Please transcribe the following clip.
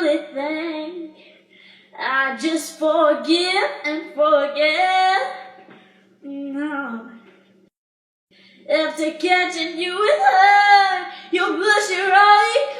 really think I just forgive and forget? No. After catching you with her, you'll blush your eye